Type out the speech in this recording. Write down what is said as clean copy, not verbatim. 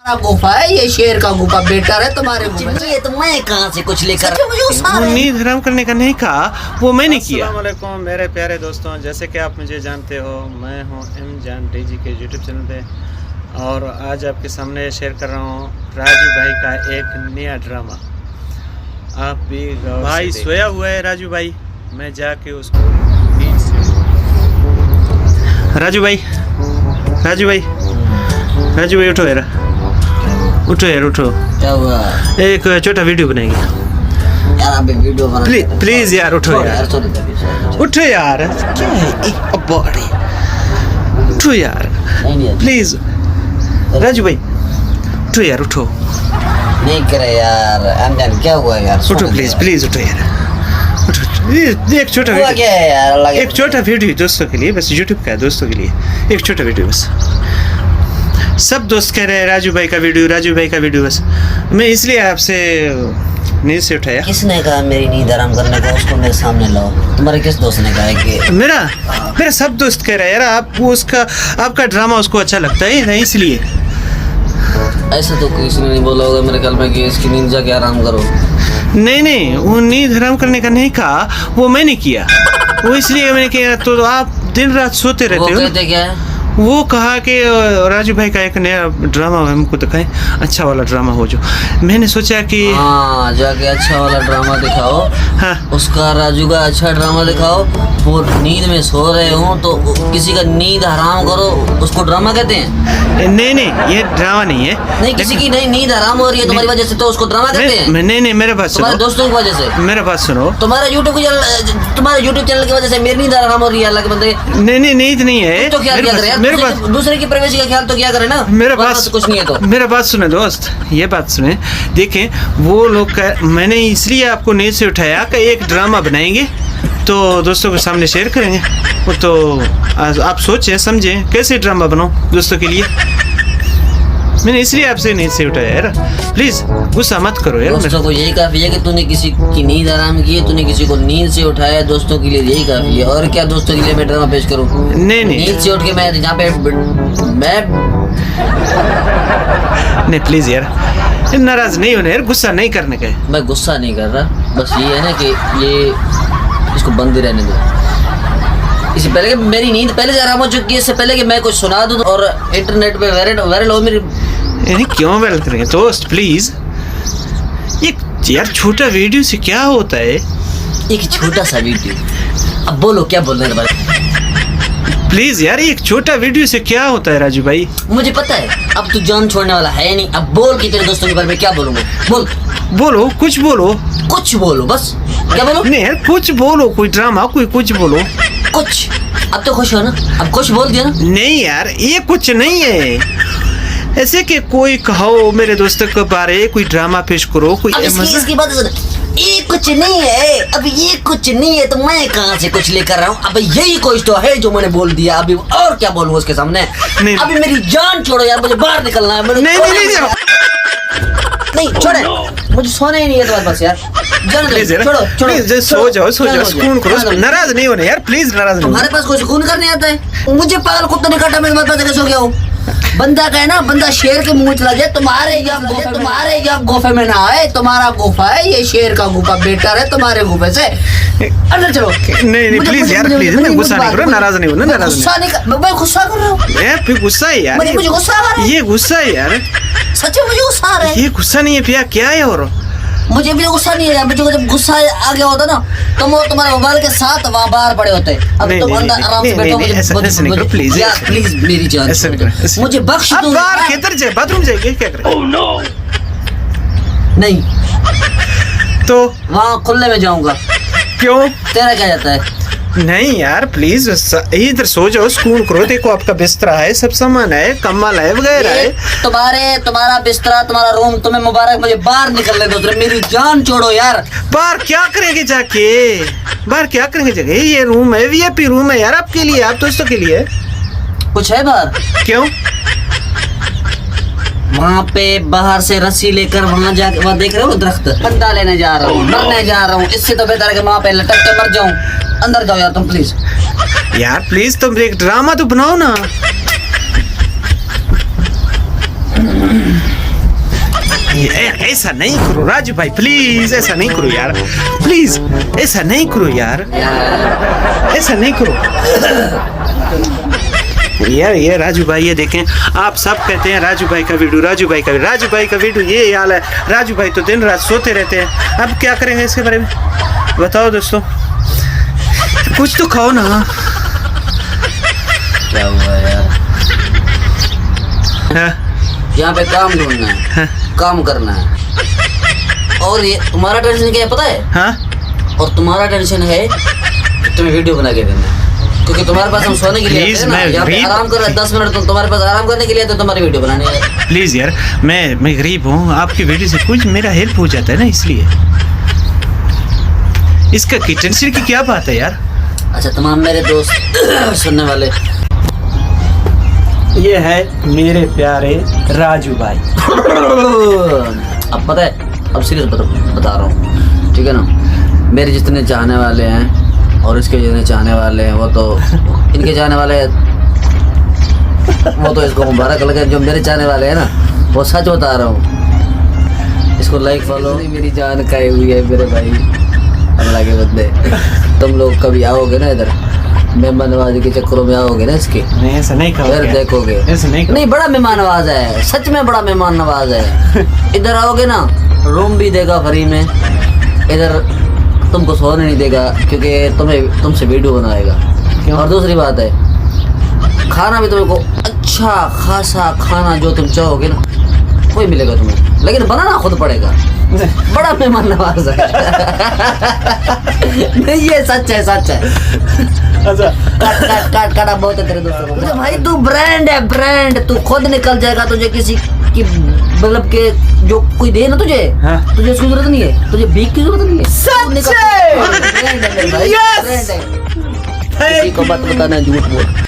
गुफा है ये, शेर का गुफा बेटर है तुम्हारे गुफे। ये तो मैं कहाँ से कुछ लेकर नींद हराम करने का नहीं कहा, वो मैंने किया। अस्सलाम वालेकुम मेरे प्यारे दोस्तों, जैसे कि आप मुझे जानते हो, मैं हूं एम जान डीजी के यूट्यूब चैनल पे, और आज आपके सामने शेयर कर रहा हूं राजू भाई का एक नया ड्रामा। आप भी भाई सोया हुआ है राजू भाई, मैं जाके उसको राजू भाई उठो यार, उठो। क्या हुआ? एक छोटा वीडियो बनाएंगे यार, आप वीडियो बना प्लीज यार, उठो यार, उठो यार, क्या है उठो यार प्लीज। राजू भाई उठो यार, उठो। नहीं करे यार, अनजान क्या हुआ यार? उठो प्लीज उठो यार, उठो। एक छोटा हुआ क्या है यार? एक छोटा वीडियो दोस्तों के लिए, बस यूट्यूब का है दोस्तों के लिए, एक छोटा वीडियो बस। सब दोस्त कह रहे हैं राजू भाई का वीडियो बस। मैं इसलिए आपसे नींद से उठाया। किसने कहा मेरी नींद आराम करने का? उसको मेरे सामने लाओ। तुम्हारे किस दोस्त ने कहा है कि मेरा सब दोस्त कह रहे हैं यार, आपका ड्रामा उसको अच्छा लगता है ना, इसलिए। ऐसा तो किसी ने नहीं बोला होगा मेरे ख्याल में कि इसकी नींद जाके आराम करो। नहीं, वो नींद हराम करने का नहीं कहा, वो मैंने किया, वो इसलिए मैंने किया। तो आप दिन रात सोते रहते हो। कहते क्या है? वो कहा कि राजू भाई का एक नया ड्रामा हमको दिखाएं, अच्छा वाला ड्रामा हो जो। मैंने सोचा कि हाँ, जाके अच्छा वाला ड्रामा दिखाओ। हाँ, उसका राजू का अच्छा ड्रामा दिखाओ। वो नींद में सो रहे हो तो किसी का नींद हराम करो, उसको ड्रामा कहते हैं? नहीं, ये ड्रामा नहीं है। नहीं, किसी की नहीं नींद हराम हो रही है तुम्हारी वजह से तो उसको ड्रामा कहते हैं? नहीं, मेरे बात सुनो। तुम्हारे दोस्तों की वजह से? मेरा बात सुनो। तुम्हारे यूट्यूब चैनल की वजह से मेरी नींद हराम हो रही है अल्लाह के बंदे। नहीं, नींद नहीं है तो क्या करे यार? मेरे पास दूसरे की प्राइवेसी का ख्याल तो क्या करे ना। मेरे पास कुछ नहीं है तो मेरा बात सुने दोस्त, ये बात सुने। देखें, वो लोग मैंने इसलिए आपको नींद से उठाया कि एक ड्रामा बनाएंगे तो दोस्तों के सामने शेयर करेंगे। वो तो आप सोचें समझें कैसे ड्रामा बनाओ दोस्तों के लिए। मैंने इसलिए आपसे नींद से उठाया यार, प्लीज गुस्सा मत करो यार। दोस्तों को यही काफी है कि तूने किसी की नींद आराम की है, तूने किसी को नींद से उठाया, दोस्तों के लिए यही काफी है। और क्या दोस्तों के लिए मैं ड्रामा पेश करूं? नहीं नींद से उठ के मैं जहाँ पे नहीं प्लीज यार, नाराज नहीं होना यार, गुस्सा नहीं करने का है। मैं गुस्सा नहीं कर रहा, बस ये है ना कि ये इसको बंद ही रहने दो। इससे पहले कि मेरी नींद पहले से आराम हो चुकी है, इससे पहले कि मैं कुछ सुना दूं और इंटरनेट पे वायरल हो मेरी। नहीं, क्यों वायरल करेंगे दोस्त, प्लीज। ये यार छोटा वीडियो से क्या होता है? एक छोटा सा वीडियो। अब बोलो क्या बोलने के बाद? प्लीज यार, एक छोटा वीडियो से क्या होता है राजू भाई? मुझे पता है, अब तू जान छोड़ने वाला है नहीं। अब बोल कि तेरे दोस्तों के बारे में क्या बोलूंगा? बोल, कुछ बोलो बस। क्या बोलो? नहीं यार, कुछ बोलो, कोई ड्रामा कुछ बोलो कुछ। अब तो खुश हो ना? अब कुछ बोल दिया ना? नहीं यार, ये कुछ नहीं है ऐसे कि कोई कहो मेरे दोस्तों के बारे, कोई ड्रामा पेश करो, कोई इसकी बात सुन। ये कुछ नहीं है, अब ये कुछ नहीं है तो मैं कहाँ से कुछ लेकर रहा हूँ? अब यही कुछ तो है जो मैंने बोल दिया। अभी और क्या बोलूँ उसके सामने? अभी मेरी जान छोड़ो यार, मुझे बाहर निकलना है। नहीं छोड़े, मुझे सोना ही नहीं है तुम्हारे पास यार। छोड़ो, सो जाओ, सुकून करो, नाराज नहीं होने यार, प्लीज नाराज नहीं। तुम्हारे पास कोई सुकून करने आता है? मुझे पागल कुत्ते ने काटा, मैं तुम्हारे पास सो गया हूँ। बंदा कहे ना, बंदा शेर के मुंह चला जाए। तुम्हारे यहाँ गुफे में ना आए, तुम्हारा गुफा है ये, शेर का गुफा बेटर है तुम्हारे गुफे से। अंदर चलो। नहीं प्लीज यार, प्लीज। मैं गुस्सा नहीं कर रहा, नाराज नहीं होना, नाराज नहीं। मैं गुस्सा कर रहा हूँ यार, फिर गुस्सा है यार, मुझे गुस्सा आ रहा है। ये गुस्सा है यार, सच में मुझे गुस्सा आ रहा है। ये गुस्सा नहीं है भैया, क्या है? और मुझे भी गुस्सा नहीं है। मुझे जब गुस्सा आ गया होता ना तो वो तुम्हारे मोबाइल के साथ वहाँ बाहर पड़े होते। अब तुम अंदर आराम से बैठो। मुझे प्लीज मेरी जान, मुझे बख्श दो। बाहर किधर जाए, बाथरूम जाएंगे क्या करें? ओह नो, नहीं तो वहाँ खुले में जाऊंगा। क्यों? तेरा क्या जाता है? नहीं यार प्लीज, इधर सो जाओ, सुकून करो। देखो आपका बिस्तरा है, सब सामान है, कम्बल है वगैरह है। तुम्हारा बिस्तरा, तुम्हारा रूम, तुम्हें मुबारक। मुझे बाहर निकलने दो, मेरी जान छोड़ो यार। बाहर क्या करेंगे जाके? ये रूम है, वीआईपी रूम है यार, आपके लिए, आप दोस्तों के लिए। कुछ है बाहर? क्यों? वहाँ पे बाहर से रस्सी लेकर वहाँ जाके, वहाँ देख रहे हो दरख्त, बंदा लेने जा रहा हूँ, मरने जा रहा हूँ। इससे तो बेहतर है कि वहाँ पे लटक के मर जाऊँ। अंदर जाओ यार तुम प्लीज। यार प्लीज, तुम एक ड्रामा तो बनाओ ना। ऐसा नहीं करो राजू भाई, प्लीज ऐसा नहीं करो यार, प्लीज ऐसा नहीं करो यार, ऐसा नहीं करो यार। ये राजू भाई, ये देखें, आप सब कहते हैं राजू भाई का वीडियो, राजू भाई का वीडियो, ये हाल है। राजू भाई तो दिन रात सोते रहते हैं, अब क्या करेंगे इसके बारे में बताओ दोस्तों, कुछ तो खाओ ना। क्या हुआ यार, हाँ? यहाँ पे काम ढूंढना है, हाँ? काम करना है, और ये तुम्हारा टेंशन क्या है पता है? हाँ? और तुम्हारा टेंशन है कि तुम्हें वीडियो बना के देना है, क्योंकि तुम्हारे पास हम सोने के लिए आते हैं ना, यहाँ पे आराम कर रहे हैं 10 मिनट, तो तुम्हारे पास आराम करने के लिए तो तुम्हारी वीडियो बनानी है। प्लीज यार, मैं गरीब हूँ, आपकी वीडियो से कुछ मेरा हेल्प हो जाता है ना, इसलिए इसका टेंशन की क्या बात है यार। अच्छा तमाम मेरे दोस्त सुनने वाले, ये है मेरे प्यारे राजू भाई। अब पता है, अब सीरियस बता रहा हूँ, ठीक है ना, मेरे जितने चाहने वाले हैं और इसके जितने चाहने वाले हैं, वो तो इनके चाहने वाले हैं, वो तो इसको मुबारक लगे। जो मेरे चाहने वाले हैं ना, वो सच बता रहा हूँ, इसको लाइक फॉलो। मेरी जान खाई हुई है मेरे भाई, अल्लाह के बदले। तुम लोग कभी आओगे ना इधर, मेहमान नवाजी के चक्करों में आओगे ना इसके, नहीं ऐसा नहीं करो, फिर देखोगे। ऐसा नहीं बड़ा मेहमान नवाज है, सच में बड़ा मेहमान नवाज है। इधर आओगे ना, रूम भी देगा फ्री में, इधर तुमको सोने नहीं देगा, क्योंकि तुमसे वीडियो बनाएगा। और दूसरी बात है, खाना भी तुमको अच्छा खासा खाना जो तुम चाहोगे ना, वही मिलेगा तुम्हें, लेकिन बनाना खुद पड़ेगा। बड़ा मेहमान नवाज है। नहीं ये सच है, सच है। अच्छा काट बहुत है तेरे दोस्तों को। अच्छा भाई, तू ब्रांड है, ब्रांड, तू खुद निकल जाएगा, तुझे किसी की मतलब के जो कोई दे ना तुझे, हाँ? तुझे उसकी जरूरत नहीं है, तुझे भीख की जरूरत नहीं है। सच ब्रांड है मेरे भाई, Yes! ब्रांड है। किसी को बात बताना, झूठ बोल।